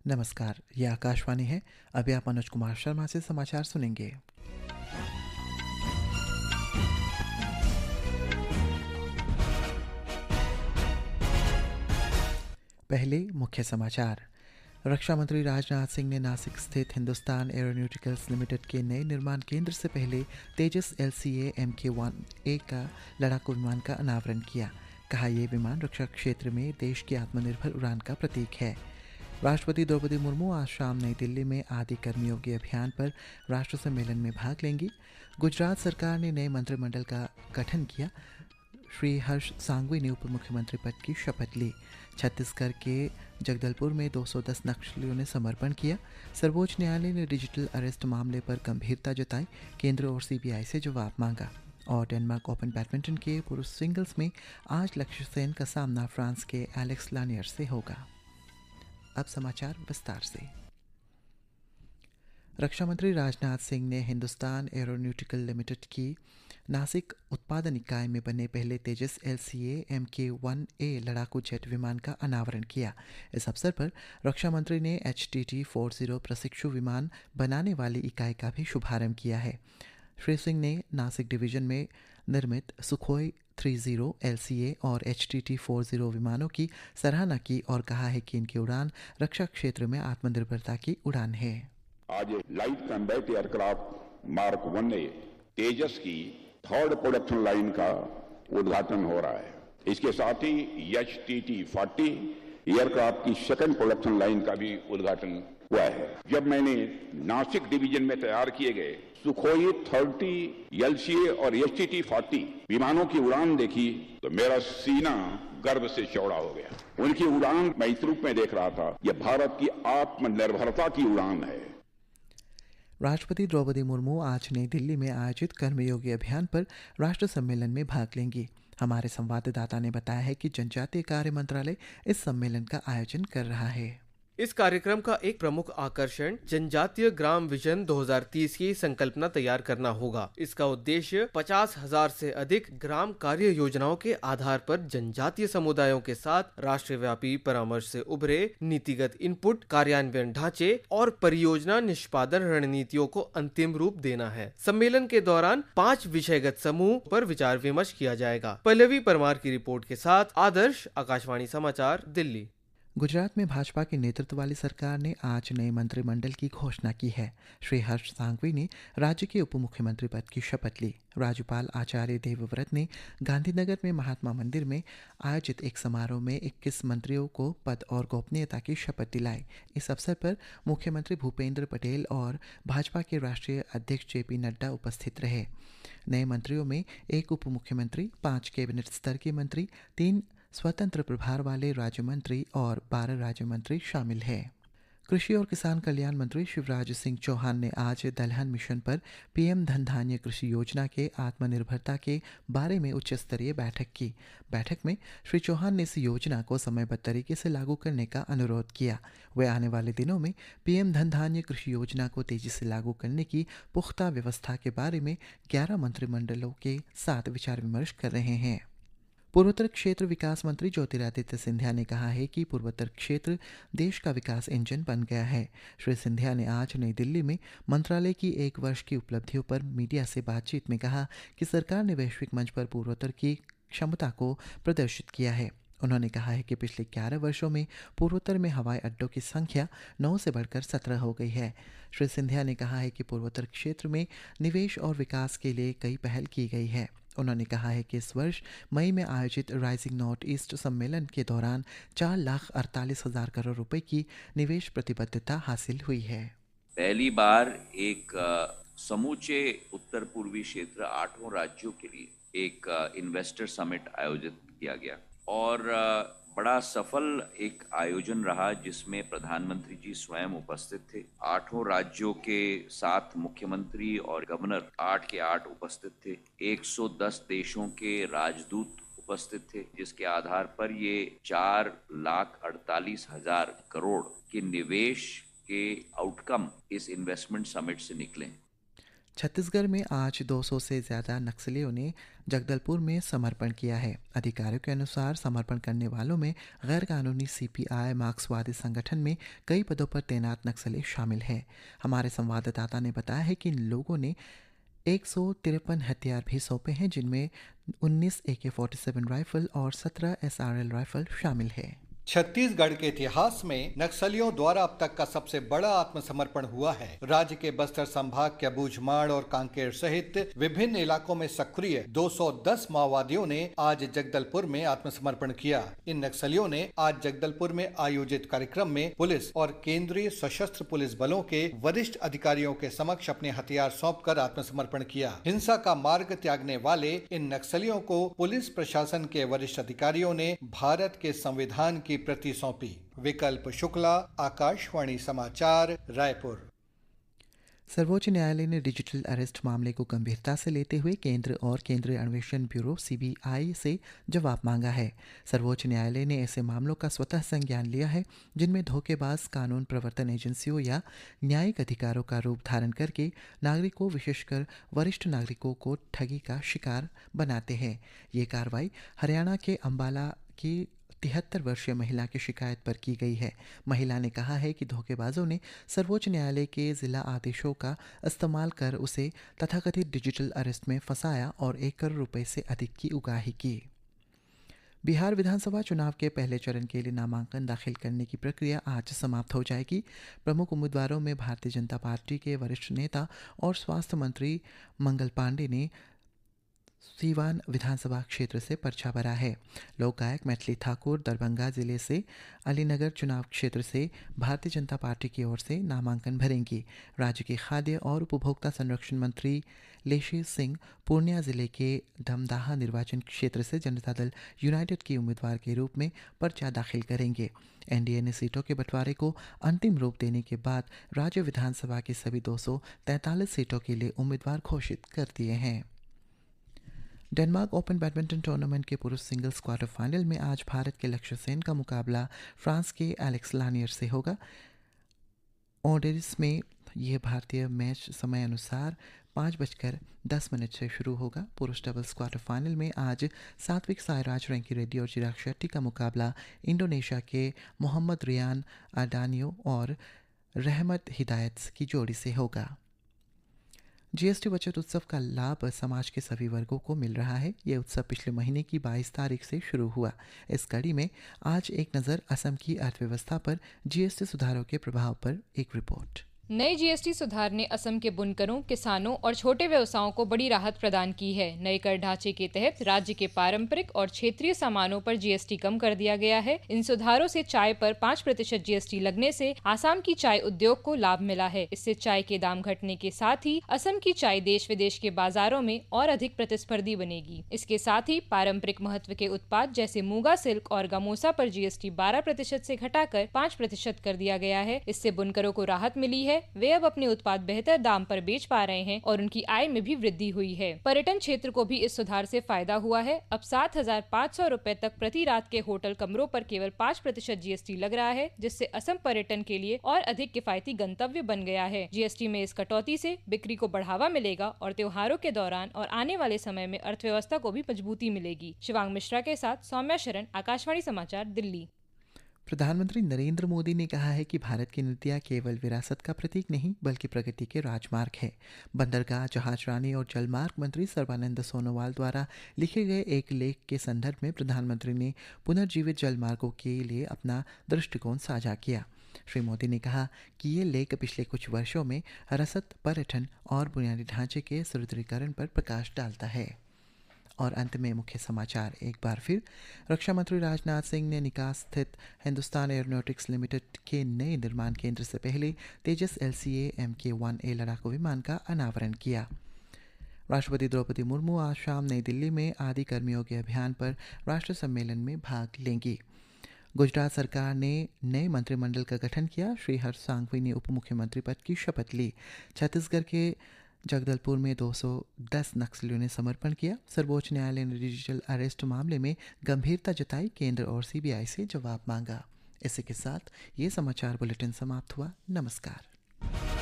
नमस्कार, ये आकाशवाणी है। अभी आप मनोज कुमार शर्मा से समाचार सुनेंगे। पहले मुख्य समाचार। रक्षा मंत्री राजनाथ सिंह ने नासिक स्थित हिंदुस्तान एरोनॉटिकल्स लिमिटेड के नए निर्माण केंद्र से पहले तेजस LCA Mk1A का लड़ाकू विमान का अनावरण किया। कहा, यह विमान रक्षा क्षेत्र में देश की आत्मनिर्भर उड़ान का प्रतीक है। राष्ट्रपति द्रौपदी मुर्मू आज शाम नई दिल्ली में आदि कर्मयोगी अभियान पर राष्ट्र सम्मेलन में भाग लेंगी। गुजरात सरकार ने नए मंत्रिमंडल का गठन किया। श्री हर्ष सांघवी ने उप मुख्यमंत्री पद की शपथ ली। छत्तीसगढ़ के जगदलपुर में 210 नक्सलियों ने समर्पण किया। सर्वोच्च न्यायालय ने डिजिटल अरेस्ट मामले पर गंभीरता जताई। केंद्र और CBI से जवाब मांगा। और डेनमार्क ओपन बैडमिंटन के पुरुष सिंगल्स में आज लक्ष्य सेन का सामना फ्रांस के एलेक्स लानियर से होगा। अब समाचार विस्तार से। रक्षा मंत्री राजनाथ सिंह ने हिंदुस्तान एरोनॉटिकल लिमिटेड की नासिक उत्पादन इकाई में बने पहले तेजस LCA Mk1A लड़ाकू जेट विमान का अनावरण किया। इस अवसर पर रक्षा मंत्री ने HTT-40 प्रशिक्षु विमान बनाने वाली इकाई का भी शुभारंभ किया है। श्री सिंह ने नासिक डिवीजन में निर्मित सुखोई 30 LCA और HTT-40 विमानों की सराहना की और कहा है कि इनकी उड़ान रक्षा क्षेत्र में आत्मनिर्भरता की उड़ान है। आज light combat aircraft mark 1A तेजस की थर्ड प्रोडक्शन लाइन का उद्घाटन हो रहा है। इसके साथ ही HTT-40 एयरक्राफ्ट की सेकंड प्रोडक्शन लाइन का भी उद्घाटन हुआ है। जब मैंने नासिक डिवीजन में तैयार किए गए सुखोई 30 LCA और HTT-40 विमानों की उड़ान देखी तो मेरा सीना गर्व से चौड़ा हो गया। उनकी उड़ान मैं इस रूप में देख रहा था, यह भारत की आत्मनिर्भरता की उड़ान है। राष्ट्रपति द्रौपदी मुर्मू आज नई दिल्ली में आयोजित कर्मयोगी अभियान पर राष्ट्र सम्मेलन में भाग लेंगी। हमारे संवाददाता ने बताया है कि जनजातीय कार्य मंत्रालय इस सम्मेलन का आयोजन कर रहा है। इस कार्यक्रम का एक प्रमुख आकर्षण जनजातीय ग्राम विजन 2030 की संकल्पना तैयार करना होगा। इसका उद्देश्य 50,000 से अधिक ग्राम कार्य योजनाओं के आधार पर जनजातीय समुदायों के साथ राष्ट्रव्यापी परामर्श से उभरे नीतिगत इनपुट, कार्यान्वयन ढांचे और परियोजना निष्पादन रणनीतियों को अंतिम रूप देना है। सम्मेलन के दौरान 5 विषयगत समूह पर विचार विमर्श किया जाएगा। पल्लवी परमार की रिपोर्ट के साथ आदर्श, आकाशवाणी समाचार, दिल्ली। गुजरात में भाजपा के नेतृत्व वाली सरकार ने आज नए मंत्रिमंडल की घोषणा की है। श्री हर्ष सांघवी ने राज्य के उप मुख्यमंत्री पद की शपथ ली। राज्यपाल आचार्य देवव्रत ने गांधीनगर में महात्मा मंदिर में आयोजित एक समारोह में 21 मंत्रियों को पद और गोपनीयता की शपथ दिलाई। इस अवसर पर मुख्यमंत्री भूपेंद्र पटेल और भाजपा के राष्ट्रीय अध्यक्ष JP नड्डा उपस्थित रहे। नए मंत्रियों में 1 उप मुख्यमंत्री, 5 कैबिनेट स्तर के मंत्री, 3 स्वतंत्र प्रभार वाले राज्य मंत्री और 12 राज्य मंत्री शामिल हैं। कृषि और किसान कल्याण मंत्री शिवराज सिंह चौहान ने आज दलहन मिशन पर PM धन धान्य कृषि योजना के आत्मनिर्भरता के बारे में उच्च स्तरीय बैठक की। बैठक में श्री चौहान ने इस योजना को समयबद्ध तरीके से लागू करने का अनुरोध किया। वे आने वाले दिनों में PM धन धान्य कृषि योजना को तेजी से लागू करने की पुख्ता व्यवस्था के बारे में 11 मंत्रिमंडलों के साथ विचार विमर्श कर रहे हैं। पूर्वोत्तर क्षेत्र विकास मंत्री ज्योतिरादित्य सिंधिया ने कहा है कि पूर्वोत्तर क्षेत्र देश का विकास इंजन बन गया है। श्री सिंधिया ने आज नई दिल्ली में मंत्रालय की 1 वर्ष की उपलब्धियों पर मीडिया से बातचीत में कहा कि सरकार ने वैश्विक मंच पर पूर्वोत्तर की क्षमता को प्रदर्शित किया है। उन्होंने कहा है कि पिछले 11 वर्षों में पूर्वोत्तर में हवाई अड्डों की संख्या 9 से बढ़कर 17 हो गई है। श्री सिंधिया ने कहा है कि पूर्वोत्तर क्षेत्र में निवेश और विकास के लिए कई पहल की गई है। उन्होंने कहा है कि इस वर्ष मई में आयोजित राइजिंग नॉर्थ ईस्ट सम्मेलन के दौरान 4,48,000 करोड़ रुपए की निवेश प्रतिबद्धता हासिल हुई है। पहली बार एक समूचे उत्तर पूर्वी क्षेत्र 8 राज्यों के लिए एक इन्वेस्टर समिट आयोजित किया गया और बड़ा सफल एक आयोजन रहा जिसमें प्रधानमंत्री जी स्वयं उपस्थित थे। 8 राज्यों के 7 मुख्यमंत्री और गवर्नर 8 के 8 उपस्थित थे। 110 देशों के राजदूत उपस्थित थे, जिसके आधार पर ये 4,48,000 करोड़ के निवेश के आउटकम इस इन्वेस्टमेंट समिट से निकले। छत्तीसगढ़ में आज 200 से ज़्यादा नक्सलियों ने जगदलपुर में समर्पण किया है। अधिकारियों के अनुसार समर्पण करने वालों में गैर कानूनी सीपीआई मार्क्सवादी संगठन में कई पदों पर तैनात नक्सली शामिल हैं। हमारे संवाददाता ने बताया है कि इन लोगों ने 153 हथियार भी सौंपे हैं, जिनमें 19 AK-47 राइफल और 17 SRL राइफल शामिल है। छत्तीसगढ़ के इतिहास में नक्सलियों द्वारा अब तक का सबसे बड़ा आत्मसमर्पण हुआ है। राज्य के बस्तर संभाग के अबूझमाड़ और कांकेर सहित विभिन्न इलाकों में सक्रिय 210 माओवादियों ने आज जगदलपुर में आत्मसमर्पण किया। इन नक्सलियों ने आज जगदलपुर में आयोजित कार्यक्रम में पुलिस और केंद्रीय सशस्त्र पुलिस बलों के वरिष्ठ अधिकारियों के समक्ष अपने हथियार सौंपकर आत्मसमर्पण किया। हिंसा का मार्ग त्यागने वाले इन नक्सलियों को पुलिस प्रशासन के वरिष्ठ अधिकारियों ने भारत के संविधान की प्रति सौंपी। विकल्प शुक्ला, आकाशवाणी समाचार, रायपुर। सर्वोच्च न्यायालय ने डिजिटल अरेस्ट मामले को गंभीरता से लेते हुए केंद्र और केंद्रीय अन्वेषण ब्यूरो CBI से जवाब मांगा है। सर्वोच्च न्यायालय ने ऐसे मामलों का स्वतः संज्ञान लिया है जिनमें धोखेबाज कानून प्रवर्तन एजेंसियों या न्यायिक अधिकारों का रूप धारण करके नागरिकों, विशेषकर वरिष्ठ नागरिकों को ठगी का शिकार बनाते हैं। ये कार्रवाई हरियाणा के अंबाला की 73 वर्षीय महिला की शिकायत पर की गई है। महिला ने कहा है कि धोखेबाजों ने सर्वोच्च न्यायालय के जिला आदेशों का इस्तेमाल कर उसे तथाकथित डिजिटल अरेस्ट में फंसाया और 1 करोड़ रुपए से अधिक की उगाही की। बिहार विधानसभा चुनाव के पहले चरण के लिए नामांकन दाखिल करने की प्रक्रिया आज समाप्त हो जाएगी। प्रमुख उम्मीदवारों में भारतीय जनता पार्टी के वरिष्ठ नेता और स्वास्थ्य मंत्री मंगल पांडे ने सीवान विधानसभा क्षेत्र से पर्चा भरा है। लोक गायक मैथिली ठाकुर दरभंगा जिले से अलीनगर चुनाव क्षेत्र से भारतीय जनता पार्टी की ओर से नामांकन भरेंगी। राज्य के खाद्य और उपभोक्ता संरक्षण मंत्री लेशी सिंह पूर्णिया जिले के धमदाहा निर्वाचन क्षेत्र से जनता दल यूनाइटेड के उम्मीदवार के रूप में पर्चा दाखिल करेंगे। एनडीए ने सीटों के बंटवारे को अंतिम रूप देने के बाद राज्य विधानसभा की सभी 243 सीटों के लिए उम्मीदवार घोषित कर दिए हैं। डेनमार्क ओपन बैडमिंटन टूर्नामेंट के पुरुष सिंगल्स क्वार्टर फाइनल में आज भारत के लक्ष्य सेन का मुकाबला फ्रांस के एलेक्स लानियर से होगा। ओडेरिस में यह भारतीय मैच समय अनुसार 5:10 से शुरू होगा। पुरुष डबल्स क्वार्टर फाइनल में आज सात्विक साईराज रैंकीरेड्डी और चिराग शेट्टी का मुकाबला इंडोनेशिया के मोहम्मद रियान अडानियो और रहमत हिदायत की जोड़ी से होगा। जीएसटी बचत उत्सव का लाभ समाज के सभी वर्गों को मिल रहा है। ये उत्सव पिछले महीने की 22 तारीख से शुरू हुआ। इस कड़ी में आज एक नज़र असम की अर्थव्यवस्था पर जीएसटी सुधारों के प्रभाव पर एक रिपोर्ट। नए जीएसटी सुधार ने असम के बुनकरों, किसानों और छोटे व्यवसायों को बड़ी राहत प्रदान की है। नए कर ढांचे के तहत राज्य के पारंपरिक और क्षेत्रीय सामानों पर जीएसटी कम कर दिया गया है। इन सुधारों से चाय पर 5% जीएसटी लगने से आसाम की चाय उद्योग को लाभ मिला है। इससे चाय के दाम घटने के साथ ही असम की चाय देश विदेश के बाजारों में और अधिक प्रतिस्पर्धी बनेगी। इसके साथ ही पारंपरिक महत्व के उत्पाद जैसे मूंगा सिल्क और गामोसा पर जीएसटी 12% से घटाकर 5% कर दिया गया है। इससे बुनकरों को राहत मिली है। वे अब अपने उत्पाद बेहतर दाम पर बेच पा रहे हैं और उनकी आय में भी वृद्धि हुई है। पर्यटन क्षेत्र को भी इस सुधार से फायदा हुआ है। अब 7,500 रुपए तक प्रति रात के होटल कमरों पर केवल 5% जीएसटी लग रहा है, जिससे असम पर्यटन के लिए और अधिक किफायती गंतव्य बन गया है। जीएसटी में इस कटौती से बिक्री को बढ़ावा मिलेगा और त्योहारों के दौरान और आने वाले समय में अर्थव्यवस्था को भी मजबूती मिलेगी। शिवांग मिश्रा के साथ सौम्या शरण, आकाशवाणी समाचार, दिल्ली। प्रधानमंत्री नरेंद्र मोदी ने कहा है कि भारत की नीतियाँ केवल विरासत का प्रतीक नहीं बल्कि प्रगति के राजमार्ग है। बंदरगाह, जहाजरानी और जलमार्ग मंत्री सर्बानंद सोनोवाल द्वारा लिखे गए एक लेख के संदर्भ में प्रधानमंत्री ने पुनर्जीवित जलमार्गों के लिए अपना दृष्टिकोण साझा किया। श्री मोदी ने कहा कि ये लेख पिछले कुछ वर्षों में रसद, पर्यटन और बुनियादी ढांचे के सुदृढ़ीकरण पर प्रकाश डालता है। और अंत में मुख्य समाचार एक बार फिर। रक्षा मंत्री राजनाथ सिंह ने निकास स्थित हिंदुस्तान एरोनॉटिक्स लिमिटेड के नए निर्माण केंद्र से पहले तेजस LCA Mk-1A लड़ाकू विमान का अनावरण किया। राष्ट्रपति द्रौपदी मुर्मू आज शाम नई दिल्ली में आदि कर्मयोगी अभियान पर राष्ट्रीय सम्मेलन में भाग लेंगी। गुजरात सरकार ने नए मंत्रिमंडल का गठन किया। श्री हर्ष सांघवी ने उप मुख्यमंत्री पद की शपथ ली। छत्तीसगढ़ के जगदलपुर में 210 नक्सलियों ने समर्पण किया। सर्वोच्च न्यायालय ने डिजिटल अरेस्ट मामले में गंभीरता जताई। केंद्र और CBI से जवाब मांगा। इसी के साथ ये समाचार बुलेटिन समाप्त हुआ। नमस्कार।